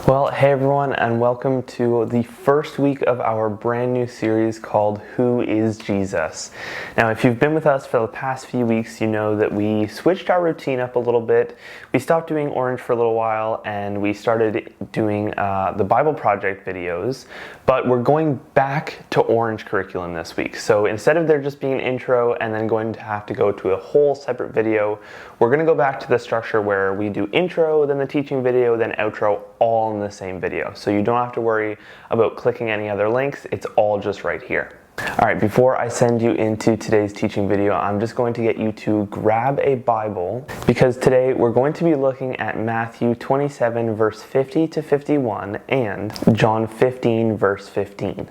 Well, hey everyone, and welcome to the first week of our brand new series called Who is Jesus? Now, if you've been with us for the past few weeks, you know that we switched our routine up a little bit. We stopped doing Orange for a little while, and we started doing the Bible Project videos, but we're going back to Orange curriculum this week. So instead of there just being an intro and then going to have to go to a whole separate video, we're going to go back to the structure where we do intro, then the teaching video, then outro, all in the same video. So you don't have to worry about clicking any other links. It's all just right here. All right, before I send you into today's teaching video, I'm just going to get you to grab a Bible because today we're going to be looking at Matthew 27 verse 50 to 51 and John 15 verse 15.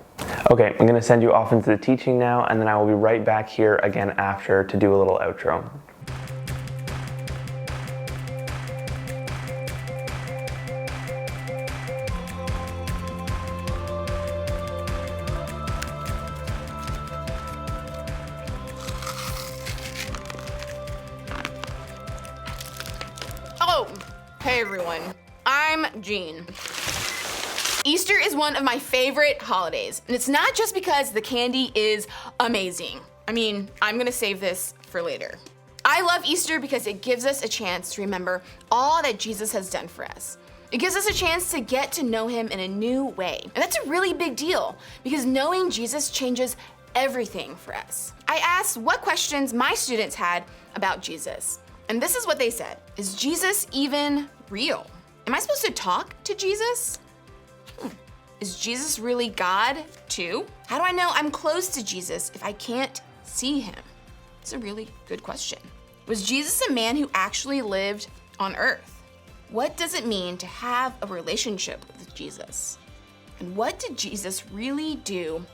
Okay, I'm going to send you off into the teaching now, and then I will be right back here again after to do a little outro. Hey everyone, I'm Jean. Easter is one of my favorite holidays, and it's not just because the candy is amazing. I mean, I'm gonna save this for later. I love Easter because it gives us a chance to remember all that Jesus has done for us. It gives us a chance to get to know him in a new way. And that's a really big deal because knowing Jesus changes everything for us. I asked what questions my students had about Jesus. And this is what they said. Is Jesus even real? Am I supposed to talk to Jesus? Is Jesus really God too? How do I know I'm close to Jesus if I can't see him? It's a really good question. Was Jesus a man who actually lived on earth? What does it mean to have a relationship with Jesus? And what did Jesus really do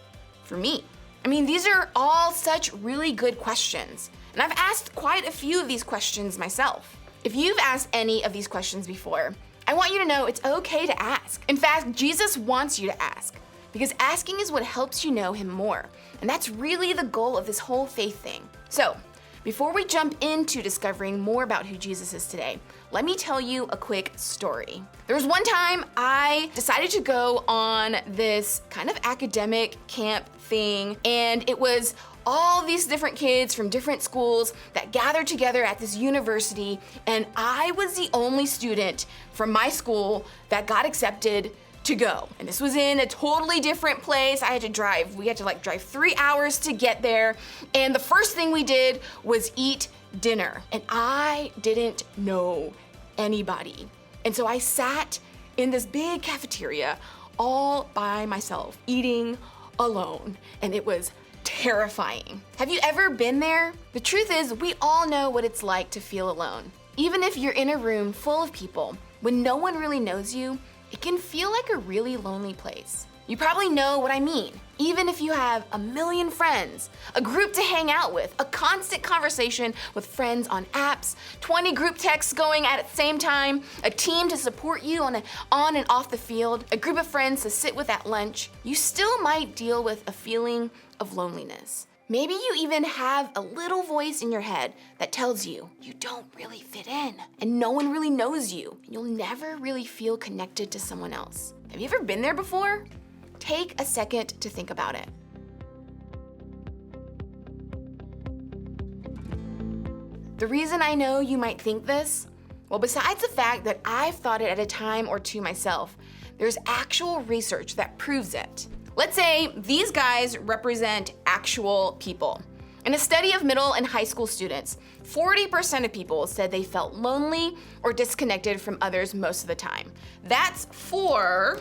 for me? I mean, these are all such really good questions. And I've asked quite a few of these questions myself. If you've asked any of these questions before, I want you to know it's okay to ask. In fact, Jesus wants you to ask because asking is what helps you know him more. And that's really the goal of this whole faith thing. So, before we jump into discovering more about who Jesus is today, let me tell you a quick story. There was one time I decided to go on this kind of academic camp thing, and it was all these different kids from different schools that gathered together at this university, and I was the only student from my school that got accepted to go. And this was in a totally different place. We had to drive 3 hours to get there. And the first thing we did was eat dinner. And I didn't know anybody. And so I sat in this big cafeteria all by myself, eating alone. And it was terrifying. Have you ever been there? The truth is, we all know what it's like to feel alone. Even if you're in a room full of people, when no one really knows you, it can feel like a really lonely place. You probably know what I mean. Even if you have a million friends, a group to hang out with, a constant conversation with friends on apps, 20 group texts going at the same time, a team to support you on and off the field, a group of friends to sit with at lunch, you still might deal with a feeling of loneliness. Maybe you even have a little voice in your head that tells you you don't really fit in and no one really knows you and you'll never really feel connected to someone else. Have you ever been there before? Take a second to think about it. The reason I know you might think this, well, besides the fact that I've thought it at a time or two myself, there's actual research that proves it. Let's say these guys represent actual people. In a study of middle and high school students, 40% of people said they felt lonely or disconnected from others most of the time. That's 4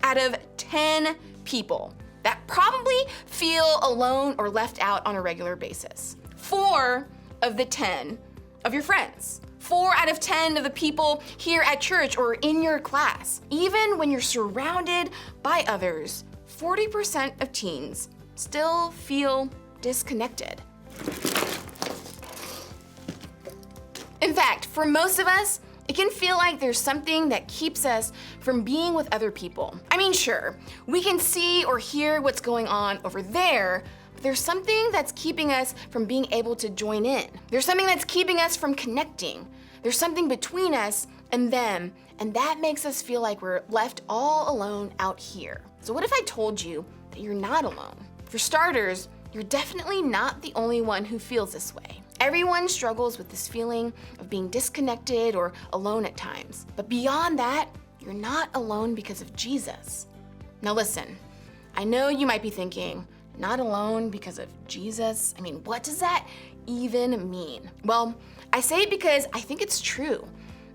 out of 10 people that probably feel alone or left out on a regular basis. 4 of the 10 of your friends. 4 out of 10 of the people here at church or in your class. Even when you're surrounded by others, 40% of teens still feel disconnected. In fact, for most of us, it can feel like there's something that keeps us from being with other people. I mean, sure, we can see or hear what's going on over there, but there's something that's keeping us from being able to join in. There's something that's keeping us from connecting. There's something between us and them, and that makes us feel like we're left all alone out here. So what if I told you that you're not alone? For starters, you're definitely not the only one who feels this way. Everyone struggles with this feeling of being disconnected or alone at times. But beyond that, you're not alone because of Jesus. Now listen, I know you might be thinking, not alone because of Jesus? I mean, what does that even mean? Well, I say it because I think it's true.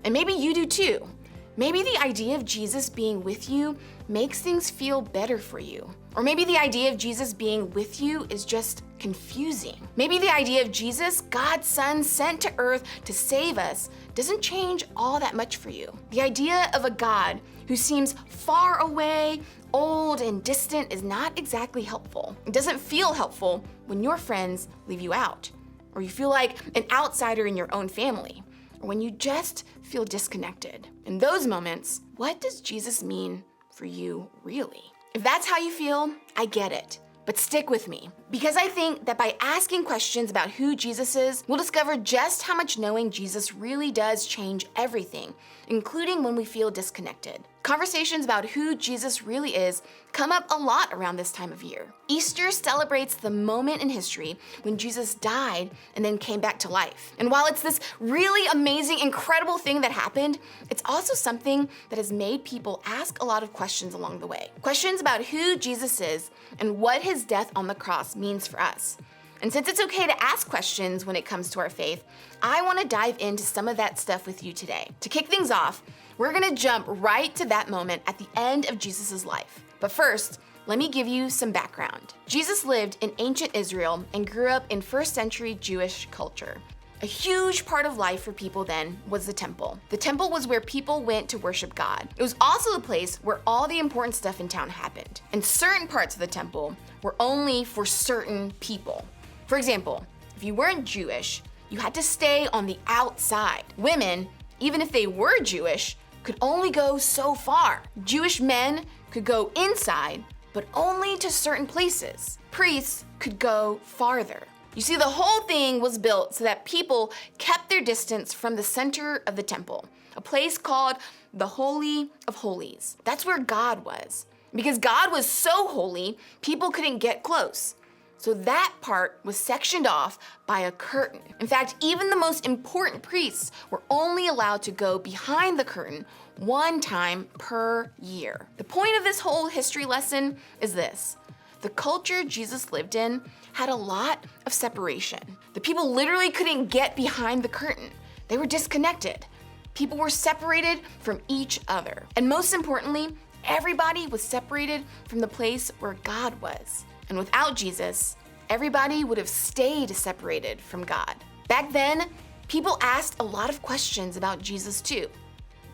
And maybe you do too. Maybe the idea of Jesus being with you makes things feel better for you. Or maybe the idea of Jesus being with you is just confusing. Maybe the idea of Jesus, God's Son, sent to earth to save us, doesn't change all that much for you. The idea of a God who seems far away, old, and distant is not exactly helpful. It doesn't feel helpful when your friends leave you out, or you feel like an outsider in your own family, or when you just feel disconnected. In those moments, what does Jesus mean for you really? If that's how you feel, I get it. But stick with me, because I think that by asking questions about who Jesus is, we'll discover just how much knowing Jesus really does change everything, including when we feel disconnected. Conversations about who Jesus really is come up a lot around this time of year. Easter celebrates the moment in history when Jesus died and then came back to life. And while it's this really amazing, incredible thing that happened, it's also something that has made people ask a lot of questions along the way. Questions about who Jesus is and what his death on the cross means for us. And since it's okay to ask questions when it comes to our faith, I want to dive into some of that stuff with you today. To kick things off, we're going to jump right to that moment at the end of Jesus' life. But first, let me give you some background. Jesus lived in ancient Israel and grew up in first century Jewish culture. A huge part of life for people then was the temple. The temple was where people went to worship God. It was also the place where all the important stuff in town happened. And certain parts of the temple were only for certain people. For example, if you weren't Jewish, you had to stay on the outside. Women, even if they were Jewish, could only go so far. Jewish men could go inside, but only to certain places. Priests could go farther. You see, the whole thing was built so that people kept their distance from the center of the temple, a place called the Holy of Holies. That's where God was. Because God was so holy, people couldn't get close. So that part was sectioned off by a curtain. In fact, even the most important priests were only allowed to go behind the curtain one time per year. The point of this whole history lesson is this. The culture Jesus lived in had a lot of separation. The people literally couldn't get behind the curtain. They were disconnected. People were separated from each other. And most importantly, everybody was separated from the place where God was. And without Jesus, everybody would have stayed separated from God. Back then, people asked a lot of questions about Jesus too.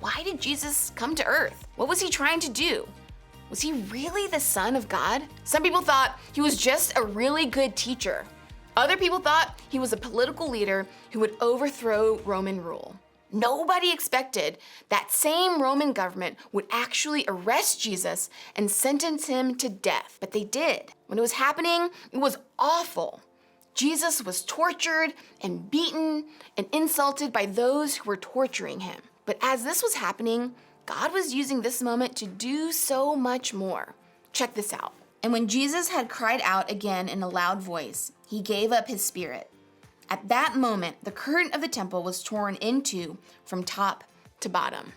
Why did Jesus come to earth? What was he trying to do? Was he really the Son of God? Some people thought he was just a really good teacher. Other people thought he was a political leader who would overthrow Roman rule. Nobody expected that same Roman government would actually arrest Jesus and sentence him to death, but they did. When it was happening, it was awful. Jesus was tortured and beaten and insulted by those who were torturing him. But as this was happening, God was using this moment to do so much more. Check this out. And when Jesus had cried out again in a loud voice, he gave up his spirit. At that moment, the curtain of the temple was torn in two from top to bottom.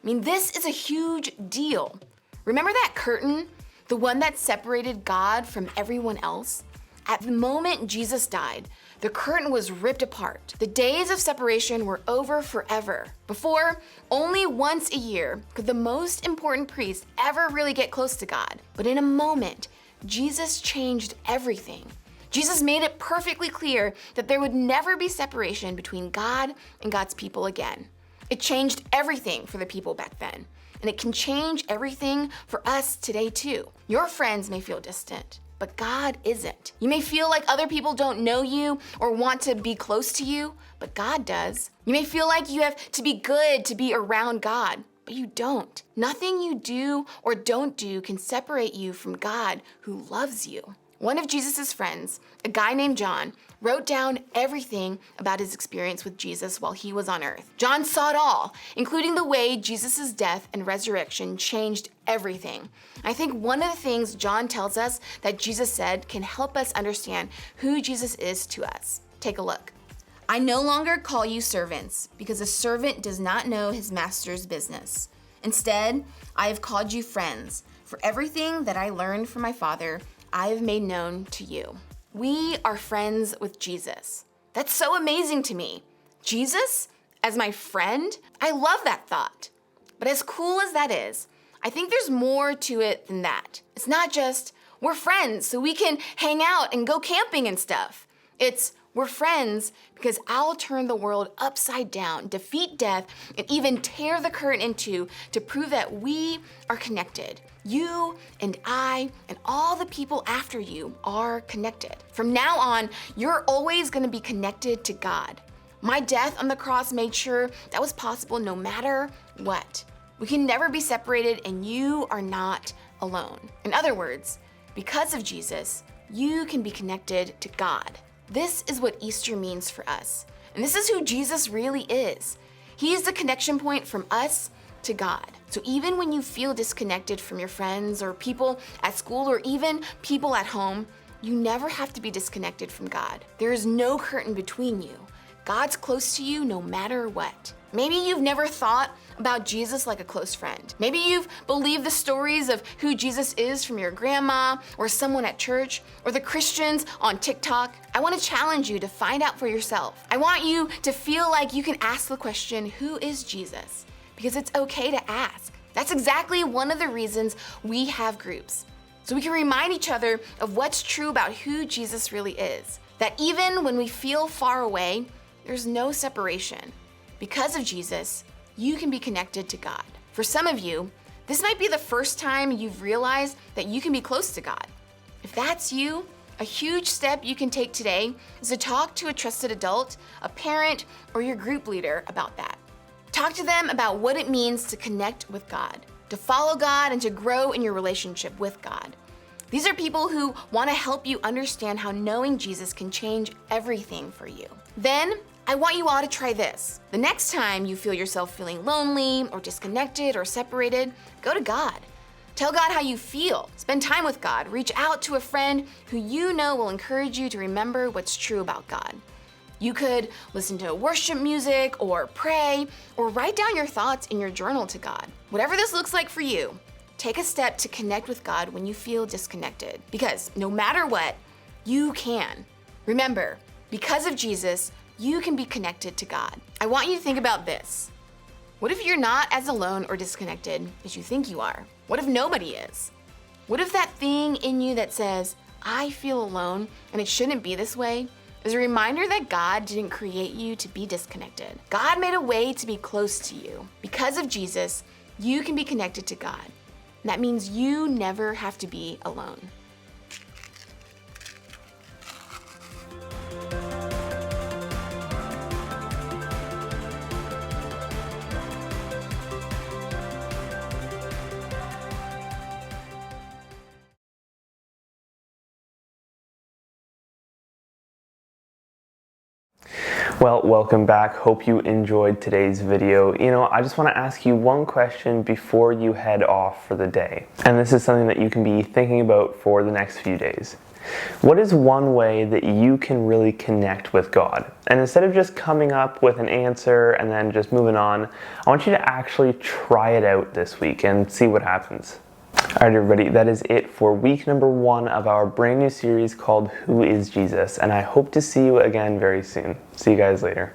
I mean, this is a huge deal. Remember that curtain? The one that separated God from everyone else? At the moment Jesus died, the curtain was ripped apart. The days of separation were over forever. Before, only once a year could the most important priest ever really get close to God. But in a moment, Jesus changed everything. Jesus made it perfectly clear that there would never be separation between God and God's people again. It changed everything for the people back then, and it can change everything for us today too. Your friends may feel distant, but God isn't. You may feel like other people don't know you or want to be close to you, but God does. You may feel like you have to be good to be around God, but you don't. Nothing you do or don't do can separate you from God who loves you. One of Jesus' friends, a guy named John, wrote down everything about his experience with Jesus while he was on earth. John saw it all, including the way Jesus' death and resurrection changed everything. I think one of the things John tells us that Jesus said can help us understand who Jesus is to us. Take a look. I no longer call you servants, because a servant does not know his master's business. Instead, I have called you friends, for everything that I learned from my Father, I have made known to you. We are friends with Jesus. That's so amazing to me. Jesus as my friend? I love that thought. But as cool as that is, I think there's more to it than that. It's not just, we're friends so we can hang out and go camping and stuff. It's, we're friends because I'll turn the world upside down, defeat death, and even tear the curtain in two to prove that we are connected. You and I and all the people after you are connected. From now on, you're always going to be connected to God. My death on the cross made sure that was possible no matter what. We can never be separated, and you are not alone. In other words, because of Jesus, you can be connected to God. This is what Easter means for us. And this is who Jesus really is. He is the connection point from us to God. So even when you feel disconnected from your friends or people at school or even people at home, you never have to be disconnected from God. There is no curtain between you. God's close to you no matter what. Maybe you've never thought about Jesus like a close friend. Maybe you've believed the stories of who Jesus is from your grandma or someone at church or the Christians on TikTok. I want to challenge you to find out for yourself. I want you to feel like you can ask the question, who is Jesus? Because it's okay to ask. That's exactly one of the reasons we have groups. So we can remind each other of what's true about who Jesus really is. That even when we feel far away, there's no separation. Because of Jesus, you can be connected to God. For some of you, this might be the first time you've realized that you can be close to God. If that's you, a huge step you can take today is to talk to a trusted adult, a parent, or your group leader about that. Talk to them about what it means to connect with God, to follow God, and to grow in your relationship with God. These are people who want to help you understand how knowing Jesus can change everything for you. Then, I want you all to try this. The next time you feel yourself feeling lonely or disconnected or separated, go to God. Tell God how you feel. Spend time with God. Reach out to a friend who you know will encourage you to remember what's true about God. You could listen to worship music or pray or write down your thoughts in your journal to God. Whatever this looks like for you, take a step to connect with God when you feel disconnected. Because no matter what, you can. Remember, because of Jesus, you can be connected to God. I want you to think about this. What if you're not as alone or disconnected as you think you are? What if nobody is? What if that thing in you that says, I feel alone and it shouldn't be this way, is a reminder that God didn't create you to be disconnected. God made a way to be close to you. Because of Jesus, you can be connected to God. And that means you never have to be alone. Well, welcome back. Hope you enjoyed today's video. I just want to ask you one question before you head off for the day. And this is something that you can be thinking about for the next few days. What is one way that you can really connect with God? And instead of just coming up with an answer and then just moving on, I want you to actually try it out this week and see what happens. Alright everybody, that is it for week number 1 of our brand new series called Who is Jesus? And I hope to see you again very soon. See you guys later.